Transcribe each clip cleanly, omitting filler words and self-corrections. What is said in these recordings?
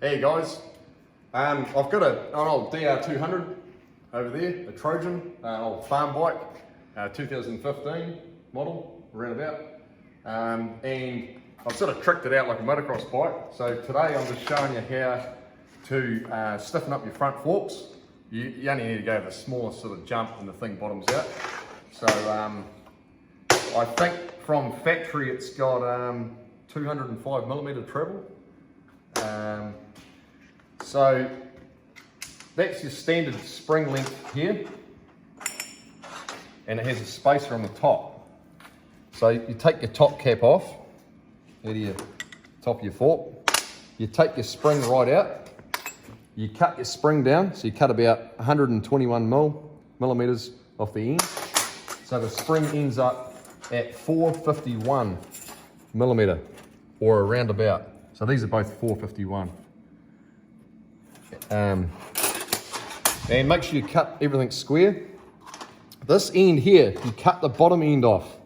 Hey guys, I've got an old DR200 over there, a Trojan, an old farm bike, 2015 model, around about, and I've sort of tricked it out like a motocross bike. So today I'm just showing you how to stiffen up your front forks. You only need to go the smallest sort of jump and the thing bottoms out. So I think from factory it's got 205mm treble. So that's your standard spring length here, and it has a spacer on the top. So you take your top cap off, out of your top of your fork, you take your spring right out, you cut your spring down, so you cut about 121 millimeters off the end. So the spring ends up at 451 millimeter, or around about. So these are both 451. And make sure you cut everything square. This end here, you cut the bottom end off.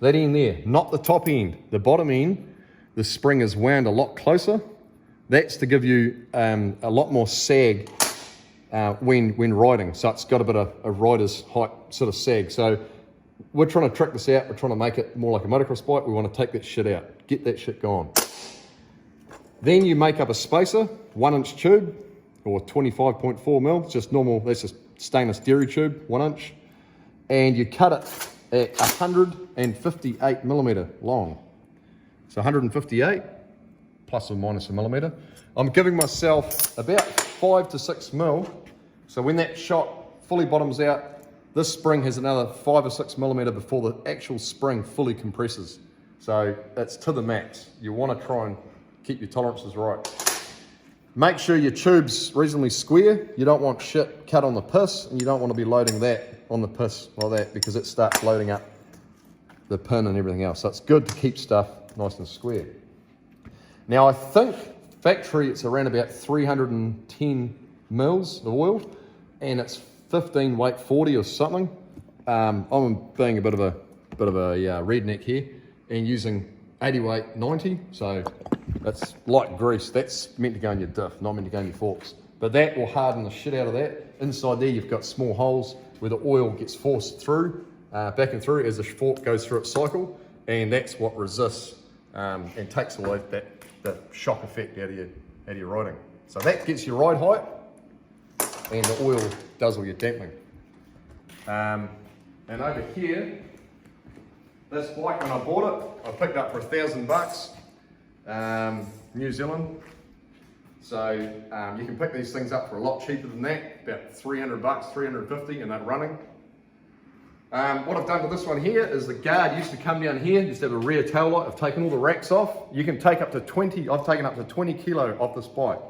That end there, not the top end. The bottom end, the spring is wound a lot closer. That's to give you a lot more sag when riding. So it's got a bit of a rider's height sort of sag. So we're trying to trick this out. We're trying to make it more like a motocross bike. We want to take that shit out, get that shit gone. Then you make up a spacer, 1-inch tube, or 25.4mm, it's just normal, that's just stainless dairy tube, 1 inch. And you cut it at 158mm long. So 158 plus or minus a millimeter. I'm giving myself about 5 to 6 mil. So when that shot fully bottoms out, this spring has another 5 or 6mm before the actual spring fully compresses. So that's to the max. You want to try and keep your tolerances right. Make sure your tube's reasonably square. You don't want shit cut on the piss, and you don't want to be loading that on the piss like that, because it starts loading up the pin and everything else. So it's good to keep stuff nice and square. Now I think factory it's around about 310 mils of oil, and it's 15 weight 40 or something. I'm being a bit of a redneck here and using 80 weight 90, so that's like grease. That's meant to go in your diff, not meant to go in your forks. But that will harden the shit out of that. Inside there, you've got small holes where the oil gets forced through, back and through as the fork goes through its cycle, and that's what resists and takes away that shock effect out of your riding. So that gets your ride height, and the oil does all your damping. And over here, this bike, when I bought it, I picked up for $1,000. New Zealand. So you can pick these things up for a lot cheaper than that, about $300, 350, and they're running. What I've done with this one here is the guard used to come down here, used to have a rear tail light. I've taken all the racks off. You can take up to 20, I've taken up to 20 kilo off this bike.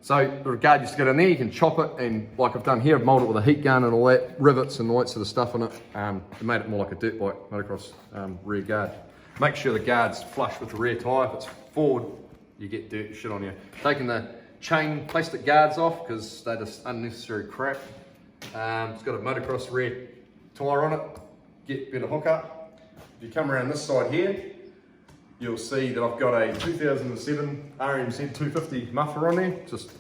So the guard used to go down there, you can chop it, and like I've done here, I've molded it with a heat gun and all that, rivets and all that sort of stuff on it. It made it more like a dirt bike, motocross rear guard. Make sure the guard's flush with the rear tyre. If it's forward, you get dirt and shit on you. Taking the chain plastic guards off because they're just unnecessary crap. It's got a motocross rear tyre on it. Get better hook up. If you come around this side here, you'll see that I've got a 2007 RMZ 250 muffler on there. Just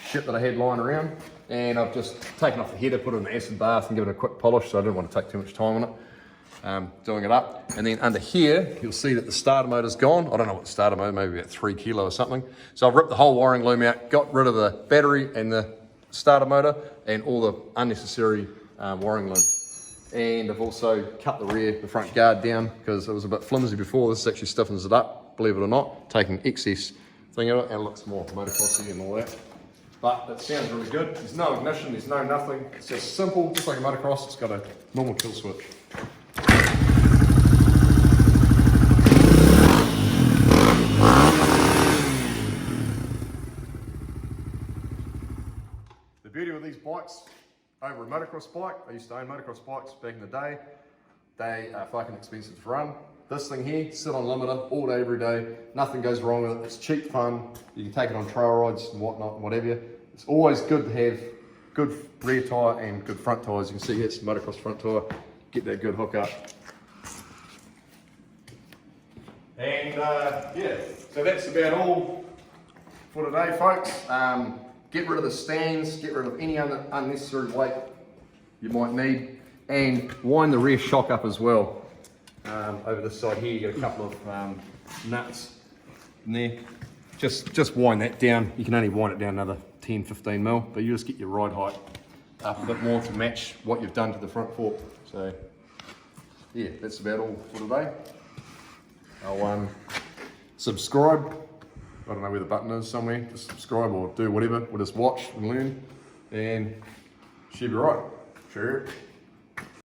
shit that I had lying around. And I've just taken off the header, put it in an acid bath and give it a quick polish, so I didn't want to take too much time on it. Doing it up, and then under here you'll see that the starter motor's gone. I don't know what the starter motor, maybe about 3 kilo or something. So I've ripped the whole wiring loom out, got rid of the battery and the starter motor and all the unnecessary wiring loom. And I've also cut the front guard down because it was a bit flimsy before. This actually stiffens it up, believe it or not, taking excess thing out of it, and it looks more motocrossy and all that. But it sounds really good. There's no ignition, there's no nothing. It's just simple, just like a motocross. It's got a normal kill switch. The beauty with these bikes over a motocross bike, I used to own motocross bikes back in the day. They are fucking expensive to run. This thing here, sit on limiter all day, every day. Nothing goes wrong with it. It's cheap fun. You can take it on trail rides and whatnot, whatever. It's always good to have good rear tyre and good front tyres. You can see here it's motocross front tyre. Get that good hook up. And yeah, so that's about all for today, folks. Get rid of the stands, get rid of any unnecessary weight you might need, and wind the rear shock up as well. Over this side here, you got a couple of nuts in there. Just wind that down. You can only wind it down another 10-15 mil, but you just get your ride height up a bit more to match what you've done to the front fork. So yeah, that's about all for today. I'll subscribe. I don't know where the button is somewhere. Just subscribe or do whatever. We'll just watch and learn, and she'll be right. Sure.